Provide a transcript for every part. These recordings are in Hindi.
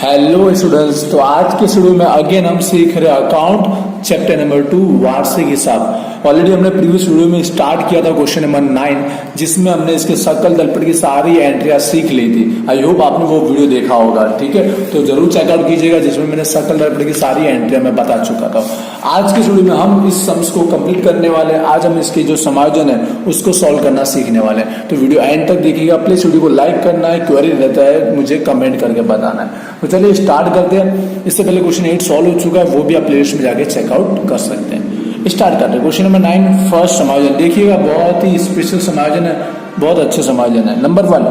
हेलो स्टूडेंट्स, तो आज के शेड्यूल में अगेन हम सीख रहे अकाउंट चैप्टर नंबर 2 वार्षिक हिसाब। ऑलरेडी हमने प्रीवियस वीडियो में स्टार्ट किया था क्वेश्चन नंबर 9 जिसमें हमने इसके सकल दलपट की सारी एंट्रियां सीख ली थी। आई होप आपने वो वीडियो देखा होगा, ठीक है। तो जरूर चेकआउट कीजिएगा जिसमें मैंने सकल दलपट की सारी एंट्रियां मैं बता चुका था। आज के शेड्यूल में हम इस सम्स को कंप्लीट करने वाले हैं। आज हम इसके जो समायोजन है उसको सॉल्व करना सीखने वाले हैं। तो वीडियो एंड तक देखिएगा। प्लीज वीडियो को लाइक करना है, क्वेरी रहता है मुझे कमेंट करके बताना है। तो चलिए स्टार्ट करते हैं। इससे पहले क्वेश्चन 8 सॉल्व हो चुका है, वो भी आप प्लेलिस्ट में जाके चेकआउट कर सकते हैं। स्टार्ट करते हैं। क्वेश्चन नंबर 9 फर्स्ट समायोजन देखिएगा, बहुत ही स्पेशल समायोजन है, बहुत अच्छे समायोजन है। नंबर 1,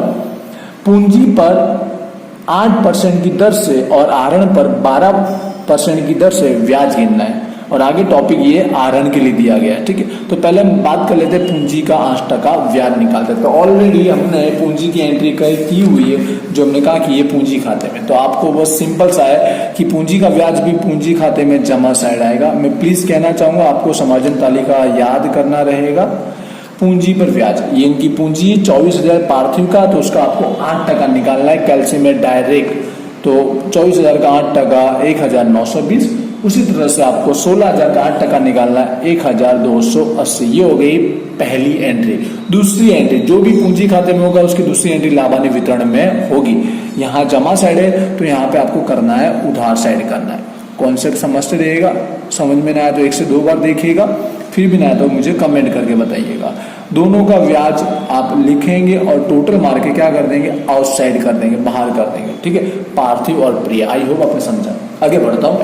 पूंजी पर 8% की दर से और आहरण पर 12% की दर से ब्याज गिनना है। और आगे टॉपिक ये आहरण के लिए दिया गया है, ठीक है। तो पहले हम बात कर लेते हैं पूंजी का 8% ब्याज निकालते हैं। तो ऑलरेडी हमने पूंजी की एंट्री की हुई है, जो हमने कहा कि ये पूंजी खाते में। तो आपको बस सिंपल सा है कि पूंजी का ब्याज भी पूंजी खाते में जमा साइड आएगा। मैं प्लीज कहना चाहूंगा आपको समायोजन तालिका याद करना रहेगा। पूंजी पर ब्याज, ये इनकी पूंजी 24,000 पार्थिव का, तो उसका आपको 8% निकालना है कैल्शियम में डायरेक्ट। तो 24,000 का 8% 1,920। उसी तरह से आपको 16,000 का 8% निकालना है 1,280। ये हो गई पहली एंट्री। दूसरी एंट्री जो भी पूंजी खाते में होगा उसकी दूसरी एंट्री लाभान्य वितरण में होगी। यहाँ जमा साइड है तो यहाँ पे आपको करना है उधार साइड करना है। कॉन्सेप्ट समझते रहिएगा, समझ में ना आया तो 1 से 2 बार देखिएगा, फिर भी ना आया तो मुझे कमेंट करके बताइएगा। दोनों का ब्याज आप लिखेंगे और टोटल मार के क्या कर देंगे, आउटसाइड कर देंगे, बाहर कर देंगे, ठीक है। पार्थिव और प्रिय। आई होप आपने समझा। आगे बढ़ता हूँ।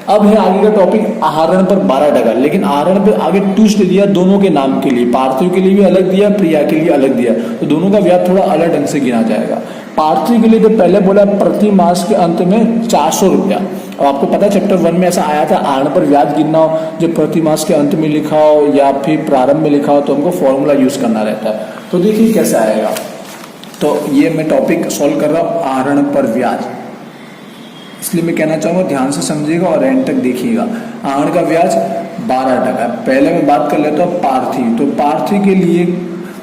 अब है आगे का टॉपिक आहरण पर 12%। लेकिन आहरण पर आगे ट्विस्ट दिया दोनों के नाम के लिए, पार्थिव के लिए भी अलग दिया, प्रिया के लिए अलग दिया। तो दोनों का ब्याज थोड़ा अलग ढंग से गिना जाएगा। पार्थिव के लिए तो पहले बोला प्रति मास के अंत में 400 रुपया। अब आपको पता है चैप्टर 1 में ऐसा आया था, आहरण पर ब्याज गिनना हो जब प्रति मास के अंत में लिखा हो या फिर प्रारंभ में लिखा हो तो हमको फॉर्मूला यूज करना रहता है। तो देखिए कैसे आएगा। तो ये मैं टॉपिक सॉल्व कर रहा हूँ आहरण पर ब्याज, इसलिए मैं कहना चाहूंगा ध्यान से समझिएगा और एंड तक देखिएगा। आहरण का ब्याज 12%। पहले मैं बात कर लेता हूँ पार्थिव। तो पार्थिव के लिए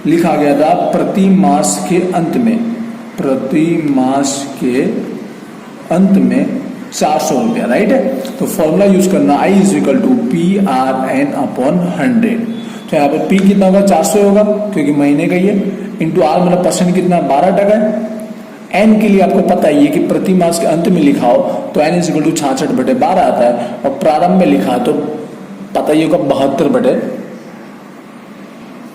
लिखा गया था प्रति मास के अंत में, प्रति मास के अंत में 400 रुपया, राइट है। तो फॉर्मूला यूज करना I = PRN/100। तो यहाँ पर P कितना होगा, 400 होगा क्योंकि महीने का ही है, इंटू R मतलब परसेंट कितना 12% है। N के लिए आपको पता ही है कि प्रति मास के अंत में लिखा हो तो N = 66/12 आता है। और प्रारंभ में लिखा है तो पता ही होगा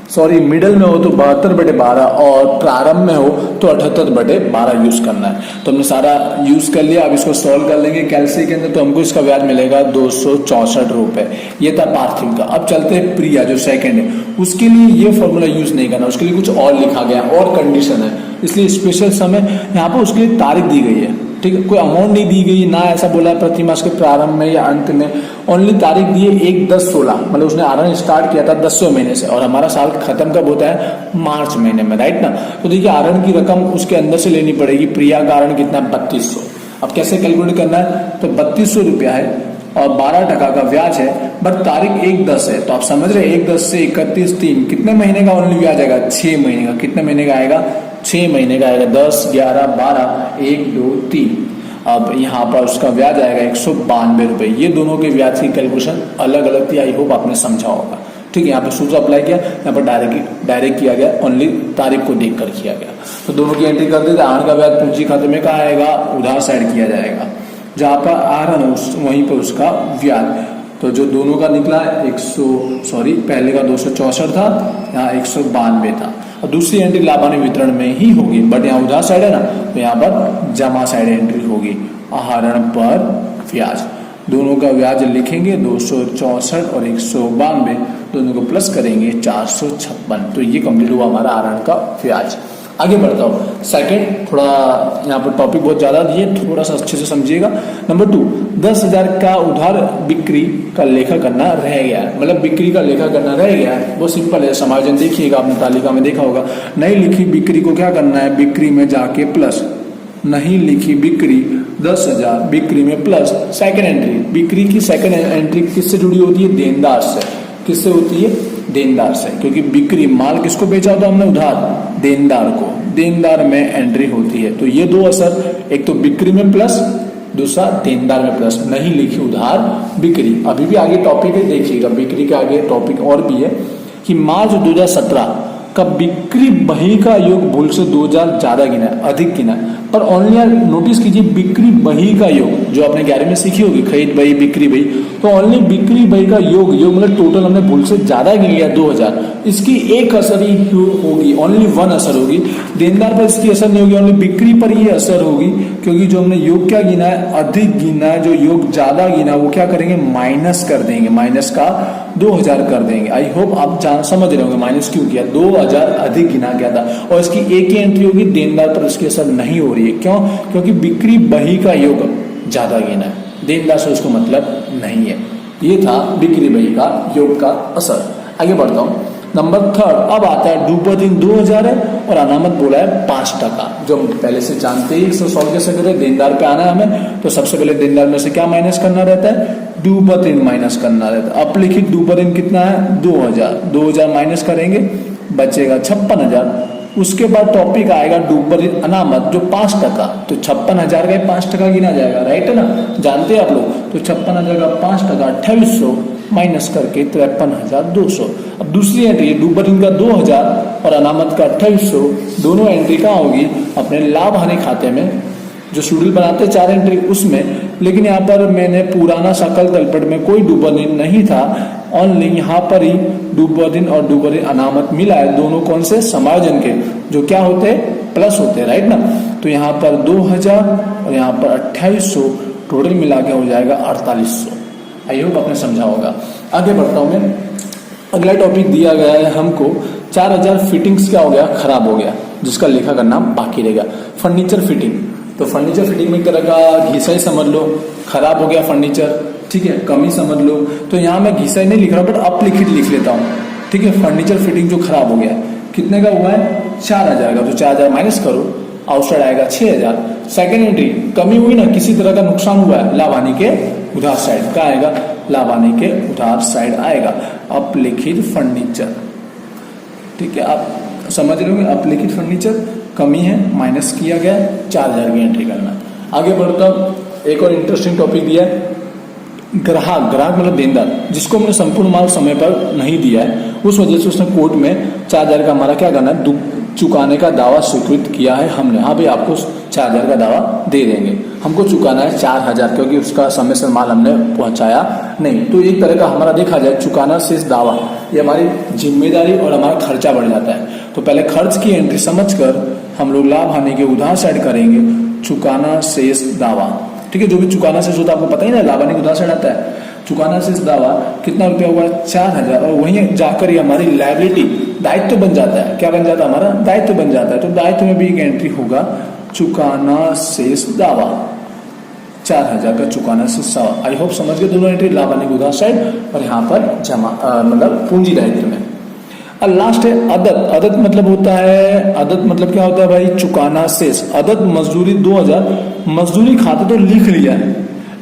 72 मिडल में हो तो 72/12 और प्रारंभ में हो तो 78/12 यूज करना है। तो हमने सारा यूज कर लिया। अब इसको सॉल्व कर लेंगे कैलसी के अंदर, तो हमको इसका ब्याज मिलेगा 264 रुपए। ये था पार्थिव का। अब चलते हैं प्रिया जो सेकंड है, उसके लिए ये फॉर्मूला यूज नहीं करना, उसके लिए कुछ और लिखा गया और कंडीशन है, इसलिए स्पेशल समय यहाँ पर उसके लिए तारीख दी गई है, ठीक है। कोई अमाउंट नहीं दी गई, ना ऐसा बोला है प्रति मास के प्रारंभ में या अंत में, ओनली तारीख दी है 1/10/16। मतलब उसने आहरण स्टार्ट किया था 10वें महीने से और हमारा साल खत्म कब होता है, मार्च महीने में, राइट ना। तो देखिए आहरण की रकम उसके अंदर से लेनी पड़ेगी। प्रिया का आहरण कितना, 3200। अब कैसे कैलकुलेट करना है, तो 3200 रुपया है और 12% का ब्याज है, बट तारीख 1/10 है। तो आप समझ रहे 1/10 से 31/3 कितने महीने का ओनली ब्याज आएगा, 6 महीने का। कितने महीने का आएगा, 6 महीने का आएगा। 10, 11, 12, 1, 2, 3। अब यहाँ पर उसका ब्याज आएगा 192 रुपए। ये दोनों के ब्याज की कैलकुलेशन अलग अलग थी। आई होप आपने समझा होगा, ठीक है। यहाँ पे सूत्र अप्लाई किया, यहाँ पर डायरेक्ट किया गया, ओनली तारीख को देखकर किया गया। तो दोनों की एंट्री कर देते। आहरण का ब्याज पूंजी खाते में कहाँ आएगा, उधार साइड किया जाएगा। जहाँ पर आहरण वहीं पर उसका ब्याज। तो जो दोनों का निकला पहले का 264 था, यहाँ 192 था। और दूसरी एंट्री लाभान्य वितरण में ही होगी, बट यहाँ उधार साइड है ना, तो यहाँ पर जमा साइड एंट्री होगी। आहरण पर ब्याज, दोनों का ब्याज लिखेंगे 264 और 192, दोनों को प्लस करेंगे 456। तो ये कंप्लीट हुआ हमारा आहरण का ब्याज। आगे बढ़ता हूँ। सेकंड, थोड़ा यहाँ पर टॉपिक बहुत ज्यादा दिए, थोड़ा सा अच्छे से समझिएगा। नंबर 2, 10,000 का उधार बिक्री का लेखा करना रह गया है। मतलब बिक्री का लेखा करना रह गया है, बहुत सिंपल है। समायोजन देखिएगा, आपने तालिका में देखा होगा। नहीं लिखी बिक्री को क्या करना है, बिक्री में जाके प्लस, नहीं लिखी बिक्री 10,000, बिक्री में प्लस सेकंड एंट्री। बिक्री की सेकंड एंट्री किससे जुड़ी होती है, देनदार से। किससे होती है, देनदार से, क्योंकि बिक्री माल किसको बेचा होता हमने, उधार, देनदार को। देनदार में एंट्री होती है। तो ये दो असर, एक तो बिक्री में प्लस दूसरा देनदार में प्लस, नहीं लिखी उधार बिक्री। अभी भी आगे टॉपिक है, देखिएगा बिक्री के आगे टॉपिक और भी है कि मार्च 2017 का बिक्री बही का योग भूल से 2000 ज्यादा गिना है, अधिक गिना है, पर ओनली यार नोटिस कीजिए बिक्री बही का योग जो आपने 11 में सीखी होगी, खरीद बही बिक्री बही, तो ओनली बिक्री बही का योग मतलब टोटल हमने भूल से ज्यादा गिन लिया 2000, इसकी एक असर ही होगी, ओनली वन असर होगी, देनदार पर इसकी असर नहीं होगी, ओनली बिक्री पर ये असर होगी, क्योंकि जो हमने योग क्या गिना है, अधिक गिना है, जो योग ज्यादा गिना वो क्या करेंगे, माइनस कर देंगे, माइनस का 2000 कर देंगे। आई होप आप समझ रहे होंगे माइनस क्यों किया, 2000 अधिक गिना गया था, और इसकी एक ही एंट्री होगी, देनदार पर उसकी असर नहीं हो रही है। क्यों? क्योंकि बिक्री बही का योग ज्यादा गिना है, देनदार से उसको मतलब नहीं है। ये था बिक्री बही का योग का असर। आगे बढ़ता हूं, नंबर 3 अब आता है डूबा दिन 2000 है और अनामत बोला है 5%, जो हम पहले से जानते ही इसको सॉल्व कैसे करें, देनदार पे आना है हमें, तो सबसे पहले देनदार में से क्या माइनस करना रहता है, डूबा दिन माइनस करना रहता है। अपलिखित डूबा दिन कितना है, 2000 माइनस करेंगे बचेगा 56,000। उसके बाद टॉपिक आएगा डूबा दिन अनामत जो 5%, तो 56,000 का 5% गिना जाएगा, राइट है ना, जानते हैं आप लोग, तो 56,000 का 5% 2800 माइनस करके 53,200। अब दूसरी एंट्री डूबा दिन का 2000 और अनामत का 2800, दोनों एंट्री कहाँ होगी, अपने लाभ हानि खाते में, जो शेड्यूल बनाते 4 एंट्री उसमें, लेकिन यहाँ पर मैंने पुराना सकल तलपट में कोई डूबा दिन नहीं था, ओनली यहाँ पर ही डूबा दिन और डूबा दिन अनामत मिला है, दोनों कौन से, समायोजन के, जो क्या होते हैं, प्लस होते हैं, राइट ना, तो यहाँ पर 2000 और यहाँ पर 2800, टोटल मिला के हो जाएगा 4800। आई होप आपने समझा होगा। आगे बढ़ता हूं मैं, अगला टॉपिक दिया गया है हमको 4000 फिटिंग्स क्या हो गया, खराब हो गया, जिसका लेखा करना बाकी रहेगा। फर्नीचर फिटिंग, तो फर्नीचर फिटिंग में एक तरह का घिसा ही समझ लो, खराब हो गया फर्नीचर, ठीक है, कमी समझ लो, तो यहाँ मैं घिसा ही नहीं लिख रहा बट अपलिखित लिख लेता हूँ, ठीक है। फर्नीचर फिटिंग जो खराब हो गया कितने का हुआ है, 4000 का, तो 4000 माइनस करो, आउटसाइड आएगा 6000। सेकेंड एंट्री कमी हुई ना, किसी तरह का नुकसान हुआ है, लाभ हानि के उधार साइड का आएगा, लाभ हानि के उधार साइड आएगा, अपलिखित फर्नीचर, ठीक है, आप समझ रहे होंगे, अपलिखित फर्नीचर कमी है, माइनस किया गया, 4000 की एंट्री करना। आगे बढ़ता एक और इंटरेस्टिंग टॉपिक दिया है, ग्राहक, ग्राहक मतलब देनदार, जिसको हमने संपूर्ण माल समय पर नहीं दिया है, उस वजह से उसने कोर्ट में 4000 का हमारा क्या करना है, चुकाने का दावा स्वीकृत किया है हमने, हाँ भाई आपको 4000 का दावा दे देंगे, हमको चुकाना है 4000 क्योंकि उसका समय से माल हमने पहुंचाया नहीं, तो एक तरह का हमारा देखा जाए चुकाना शेष दावा, ये हमारी जिम्मेदारी और हमारा खर्चा बढ़ जाता है। तो पहले खर्च की एंट्री समझकर हम लोग लाभ हानि के उधार साइड करेंगे, चुकाना शेष दावा, ठीक है, जो भी चुकाना शेष होता है आपको पता ही ना, लाभ हानि के उधार साइड आता है, चुकाना शेष दावा कितना रुपया हुआ, 4000, और वहीं जाकर ये हमारी लायबिलिटी, दायित्व बन जाता है, क्या बन जाता है, हमारा दायित्व बन जाता है, तो दायित्व में भी एक एंट्री होगा चुकाना शेष दावा, 4000 का चुकाना शेष दावा। आई होप समझ गए दोनों एंट्री, लाभ हानि के उधार साइड और यहाँ पर जमा मतलब पूंजी दायित्व में। और लास्ट है अदद, अदद मतलब होता है, अदद मतलब क्या होता है भाई, चुकाना शेष, अदद मजदूरी 2000, मजदूरी खाते तो लिख लिया है,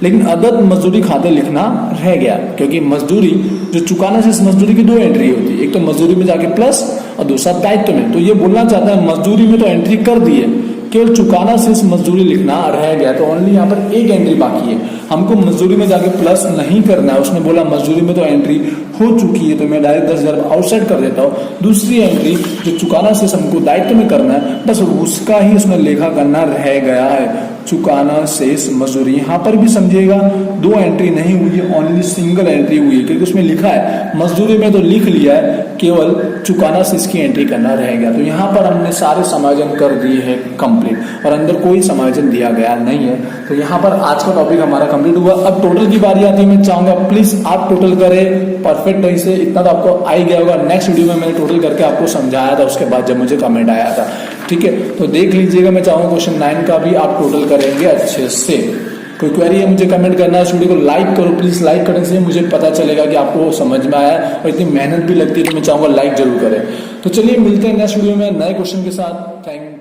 लेकिन अदद मजदूरी खाते लिखना रह गया, क्योंकि मजदूरी जो चुकाना शेष मजदूरी की 2 एंट्री होती है, एक तो मजदूरी में जाके प्लस और दूसरा दायित्व में, तो ये बोलना चाहता है मजदूरी में तो एंट्री कर दी है, केवल चुकाना शेष मजदूरी लिखना रह गया, तो ओनली यहाँ पर एक एंट्री बाकी है, हमको मजदूरी में जाके प्लस नहीं करना है, उसने बोला मजदूरी में तो एंट्री हो चुकी है, तो मैं डायरेक्ट 10,000 आउटसाइड कर देता हूँ। दूसरी एंट्री जो चुकाना शेष हमको दायित्व में करना है, बस उसका ही उसमें लेखा करना रह गया है, चुकाना शेष मजदूरी। यहाँ पर भी समझिएगा 2 एंट्री नहीं हुई है, ओनली सिंगल एंट्री हुई है, क्योंकि उसमें लिखा है मजदूरी में तो लिख लिया है, केवल चुकाना शेष की एंट्री करना रह गया, तो यहाँ पर हमने सारे समायोजन कर दिए हैं कंप्लीट, और अंदर कोई समायोजन दिया गया नहीं है। तो यहाँ पर आज का टॉपिक हमारा कंप्लीट हुआ। अब टोटल की बारी आती है, मैं चाहूंगा प्लीज आप टोटल करें परफेक्ट ढंग से, इतना तो आपको आ ही गया होगा। नेक्स्ट वीडियो में मैंने टोटल करके आपको समझाया था, उसके बाद जब मुझे कमेंट आया था, ठीक है, तो देख लीजिएगा। मैं चाहूंगा क्वेश्चन 9 का भी आप टोटल करेंगे अच्छे से। कोई क्वेरी है मुझे कमेंट करना है, इस वीडियो को लाइक करो प्लीज, लाइक करने से मुझे पता चलेगा कि आपको समझ में आया, और इतनी मेहनत भी लगती है, तो मैं चाहूंगा लाइक जरूर करें। तो चलिए मिलते हैं नेक्स्ट वीडियो में नए क्वेश्चन के साथ। Thank you.